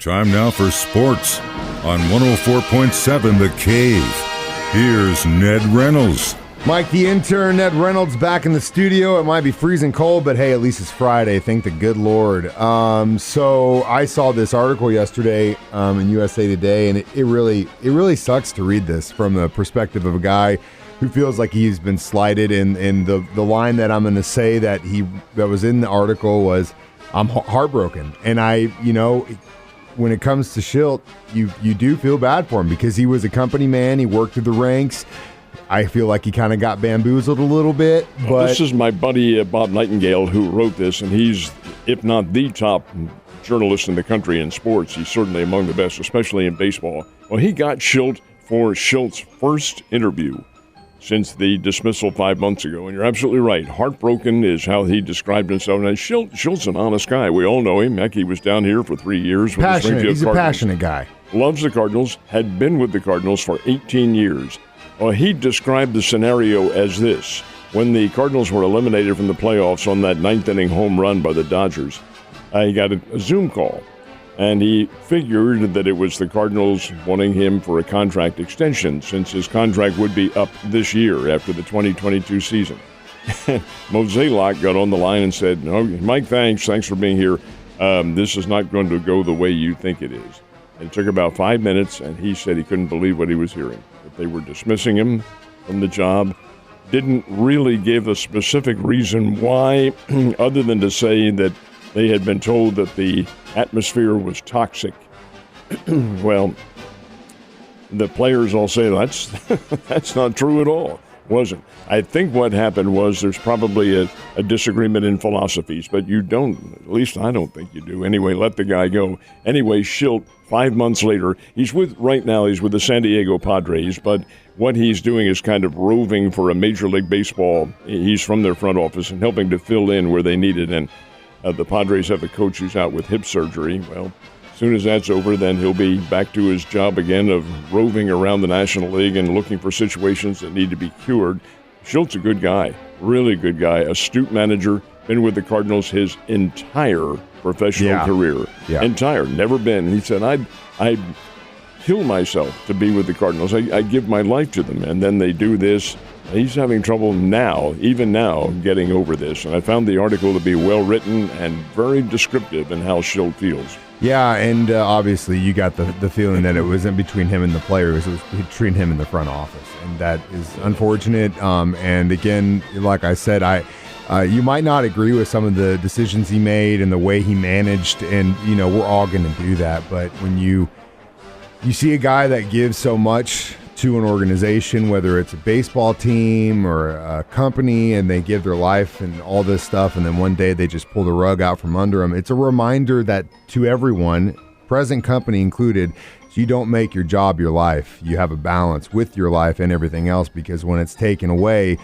Time now for sports on 104.7 The Cave. Here's Ned Reynolds. Mike, the intern, Ned Reynolds, back in the studio. It might be freezing cold, but hey, at least it's Friday. Thank the good Lord. So I saw this article yesterday in USA Today, and it really sucks to read this from the perspective of a guy who feels like he's been slighted. And the line that I'm going to say that was in the article was, "I'm heartbroken." And when it comes to Schilt, you do feel bad for him because he was a company man. He worked through the ranks. I feel like he kind of got bamboozled a little bit. But this is my buddy Bob Nightingale who wrote this, and he's, if not the top journalist in the country in sports, he's certainly among the best, especially in baseball. Well, he got Schilt for Schilt's first interview since the dismissal 5 months ago. And you're absolutely right. Heartbroken is how he described himself. And Schilt's an honest guy. We all know him. Heck, he was down here for 3 years with the Springfield Cardinals. He's a passionate guy. Loves the Cardinals, had been with the Cardinals for 18 years. Well, he described the scenario as this. When the Cardinals were eliminated from the playoffs on that ninth-inning home run by the Dodgers, he got a Zoom call. And he figured that it was the Cardinals wanting him for a contract extension since his contract would be up this year after the 2022 season. Mozeliak got on the line and said, "No, Mike, thanks for being here. This is not going to go the way you think it is." And it took about 5 minutes, and he said he couldn't believe what he was hearing. That they were dismissing him from the job. Didn't really give a specific reason why, other than to say that they had been told that the atmosphere was toxic. Well, the players all say that's not true at all. Wasn't. I think what happened was there's probably a disagreement in philosophies, but you don't, at least I don't think you do. Anyway, let the guy go. Anyway, Schilt, 5 months later, he's with the San Diego Padres, but what he's doing is kind of roving for a Major League Baseball. He's from their front office and helping to fill in where they need it. And the Padres have a coach who's out with hip surgery. Well, as soon as that's over, then he'll be back to his job again of roving around the National League and looking for situations that need to be cured. Schilt's a good guy, really good guy, astute manager, been with the Cardinals his entire professional career. Yeah. Entire, never been. He said, I'd kill myself to be with the Cardinals. I give my life to them, and then they do this. He's having trouble now, even now, getting over this. And I found the article to be well-written and very descriptive in how Schilt feels. Yeah, and obviously you got the feeling that it wasn't between him and the players. It was between him and the front office. And that is unfortunate. And again, like I said, you might not agree with some of the decisions he made and the way he managed. And, we're all going to do that. But when you see a guy that gives so much to an organization, whether it's a baseball team or a company, and they give their life and all this stuff, and then one day they just pull the rug out from under them. It's a reminder that to everyone, present company included, you don't make your job your life. You have a balance with your life and everything else, because when it's taken away,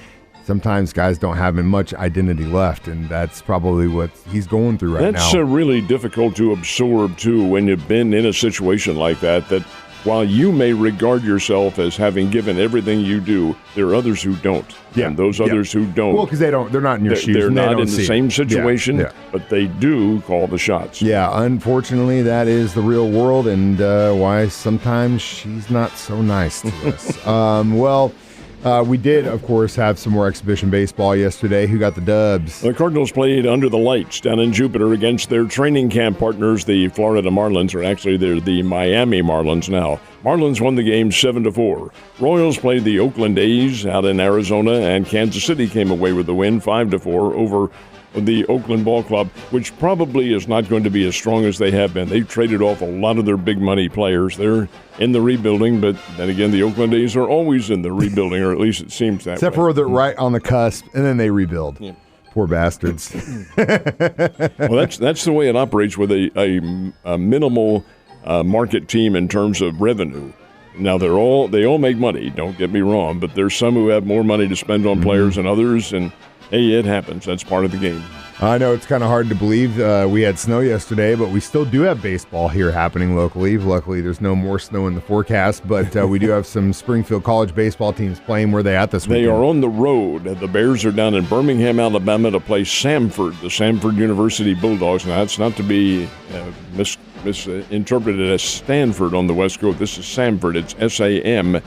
sometimes guys don't have much identity left, and that's probably what he's going through right now. That's really difficult to absorb, too, when you've been in a situation like that while you may regard yourself as having given everything you do, there are others who don't. Yeah. And those others who don't. Well, because they're not in your shoes. They're not in the same it. situation, but they do call the shots. Yeah, unfortunately, that is the real world, and why sometimes she's not so nice to us. We did, of course, have some more exhibition baseball yesterday. Who got the dubs? The Cardinals played under the lights down in Jupiter against their training camp partners, the Florida Marlins, or actually they're the Miami Marlins now. Marlins won the game 7-4. Royals played the Oakland A's out in Arizona, and Kansas City came away with the win 5-4 over the Oakland Ball Club, which probably is not going to be as strong as they have been. They've traded off a lot of their big money players. They're in the rebuilding, but then again, the Oakland A's are always in the rebuilding, or at least it seems that way. Except for they're right on the cusp, and then they rebuild. Yeah. Poor bastards. Well, that's the way it operates with a minimal market team in terms of revenue. Now, they all make money, don't get me wrong, but there's some who have more money to spend on players than others, and hey, it happens. That's part of the game. I know it's kind of hard to believe. We had snow yesterday, but we still do have baseball here happening locally. Luckily, there's no more snow in the forecast, but we do have some Springfield College baseball teams playing. Where are they at this weekend? They are on the road. The Bears are down in Birmingham, Alabama to play Samford, the Samford University Bulldogs. Now, that's not to be misinterpreted as Stanford on the West Coast. This is Samford. It's Samford.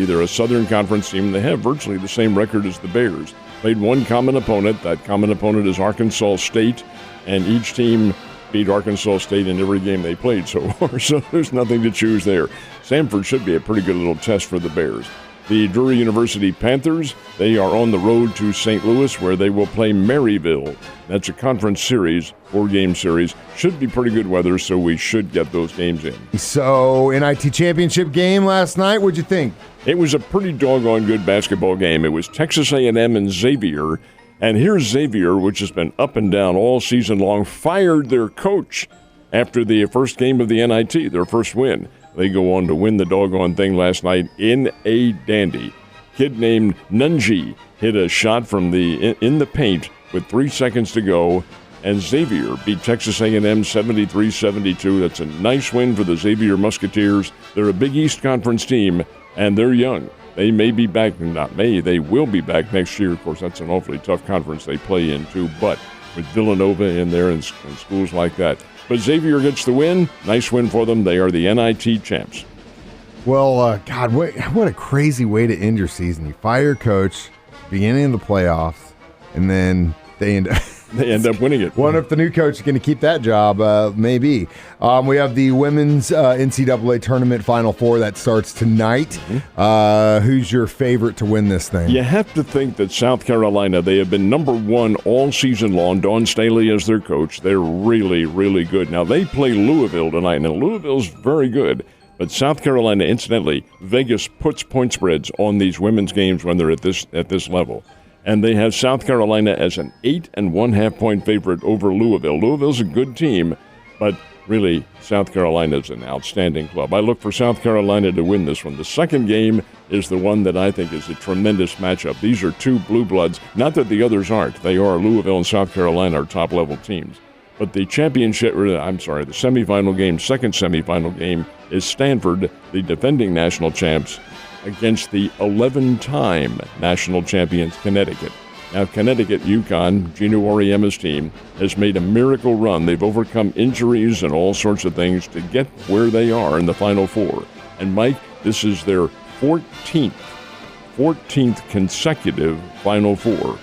They're a Southern Conference team. They have virtually the same record as the Bears. Played one common opponent. That common opponent is Arkansas State, and each team beat Arkansas State in every game they played so far, so there's nothing to choose there. Samford should be a pretty good little test for the Bears. The Drury University Panthers, they are on the road to St. Louis, where they will play Maryville. That's a conference series, 4-game series. Should be pretty good weather, so we should get those games in. So, NIT championship game last night, what'd you think? It was a pretty doggone good basketball game. It was Texas A&M and Xavier. And here's Xavier, which has been up and down all season long, fired their coach after the first game of the NIT, their first win. They go on to win the doggone thing last night in a dandy. Kid named Nunji hit a shot from in the paint with 3 seconds to go, and Xavier beat Texas A&M 73-72. That's a nice win for the Xavier Musketeers. They're a Big East Conference team, and they're young. They may be back, they will be back next year. Of course, that's an awfully tough conference they play in, too, but with Villanova in there and schools like that. But Xavier gets the win. Nice win for them. They are the NIT champs. Well, God, what a crazy way to end your season. You fire your coach, beginning of the playoffs, and then they end up winning it. Wonder if the new coach is going to keep that job. Maybe. We have the women's NCAA tournament Final Four that starts tonight. Who's your favorite to win this thing? You have to think that South Carolina, they have been number one all season long. Dawn Staley as their coach. They're really, really good. Now, they play Louisville tonight. Now, Louisville's very good. But South Carolina, incidentally, Vegas puts point spreads on these women's games when they're at this level. And they have South Carolina as an 8.5 point favorite over Louisville. Louisville's a good team, but really, South Carolina's an outstanding club. I look for South Carolina to win this one. The second game is the one that I think is a tremendous matchup. These are two blue bloods. Not that the others aren't. They are. Louisville and South Carolina are top-level teams. But the semifinal game, second semifinal game, is Stanford, the defending national champs, against the 11-time national champions, Connecticut. Now, Connecticut, UConn, Gino Auriemma's team, has made a miracle run. They've overcome injuries and all sorts of things to get where they are in the Final Four. And, Mike, this is their 14th consecutive Final Four.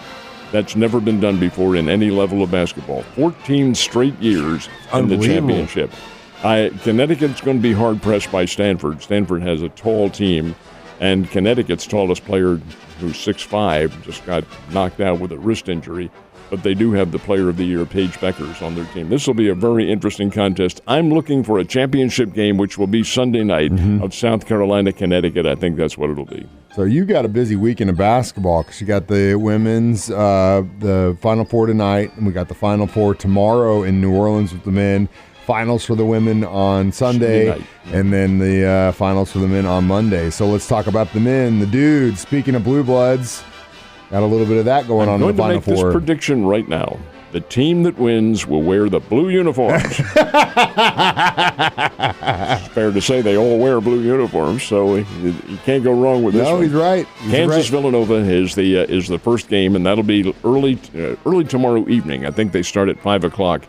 That's never been done before in any level of basketball. 14 straight years in the championship. Connecticut's going to be hard-pressed by Stanford. Stanford has a tall team. And Connecticut's tallest player, who's 6'5", just got knocked out with a wrist injury. But they do have the Player of the Year, Paige Beckers, on their team. This will be a very interesting contest. I'm looking for a championship game, which will be Sunday night, of South Carolina, Connecticut. I think that's what it'll be. So you got a busy weekend of basketball because you got the women's, the Final Four tonight, and we got the Final Four tomorrow in New Orleans with the men. Finals for the women on Sunday, and then the finals for the men on Monday. So let's talk about the men, the dudes. Speaking of blue bloods, got a little bit of that going on in the Final Four. I'm going to make this prediction right now. The team that wins will wear the blue uniforms. It's fair to say they all wear blue uniforms, so you can't go wrong with this one. No, he's right. Kansas-Villanova is the first game, and that'll be early tomorrow evening. I think they start at 5 o'clock.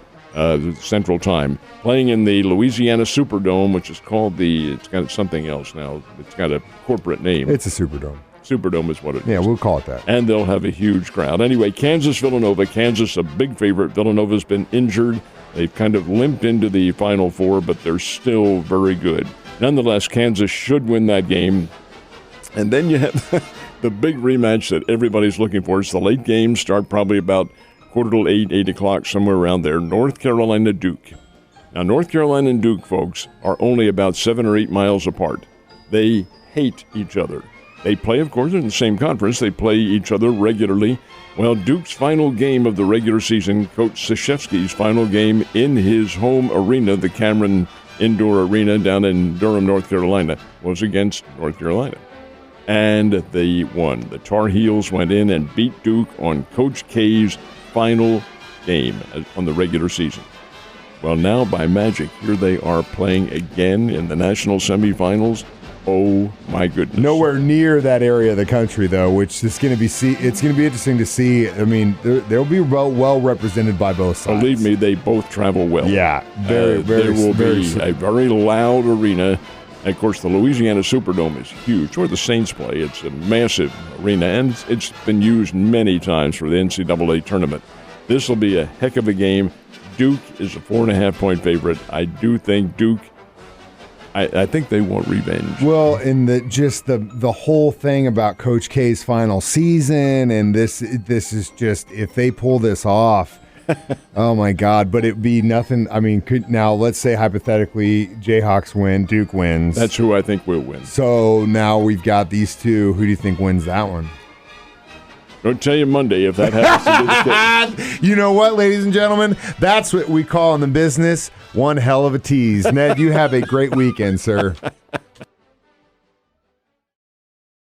Central Time, playing in the Louisiana Superdome, which is called it's got something else now. It's got a corporate name. It's a Superdome. Superdome is what it is. Yeah, we'll call it that. And they'll have a huge crowd. Anyway, Kansas-Villanova. Kansas, a big favorite. Villanova's been injured. They've kind of limped into the Final Four, but they're still very good. Nonetheless, Kansas should win that game. And then you have the big rematch that everybody's looking for. It's the late game. Start probably about 7:45, 8 o'clock, somewhere around there. North Carolina, Duke. Now, North Carolina and Duke, folks, are only about 7 or 8 miles apart. They hate each other. They play, of course, in the same conference. They play each other regularly. Well, Duke's final game of the regular season, Coach Krzyzewski's final game in his home arena, the Cameron Indoor Arena down in Durham, North Carolina, was against North Carolina. and they won. The Tar Heels went in and beat Duke on Coach K's final game on the regular season. Well, now by magic, here they are playing again in the national semifinals. Oh my goodness! Nowhere near that area of the country, though, which is going to be it's going to be interesting to see. I mean, they'll be well represented by both sides. Believe me, they both travel well. Yeah, very. There will be a very loud arena. And of course, the Louisiana Superdome is huge. Where the Saints play, it's a massive arena, and it's been used many times for the NCAA tournament. This will be a heck of a game. Duke is a 4.5-point favorite. I do think Duke. I think they want revenge. Well, and the whole thing about Coach K's final season, and this is just, if they pull this off, oh my God! But it'd be nothing. I mean, now let's say hypothetically Jayhawks win, Duke wins. That's who I think will win. So now we've got these two. Who do you think wins that one? Don't tell you Monday if that happens to be the case. You know what, ladies and gentlemen? That's what we call in the business one hell of a tease. Ned, you have a great weekend, sir.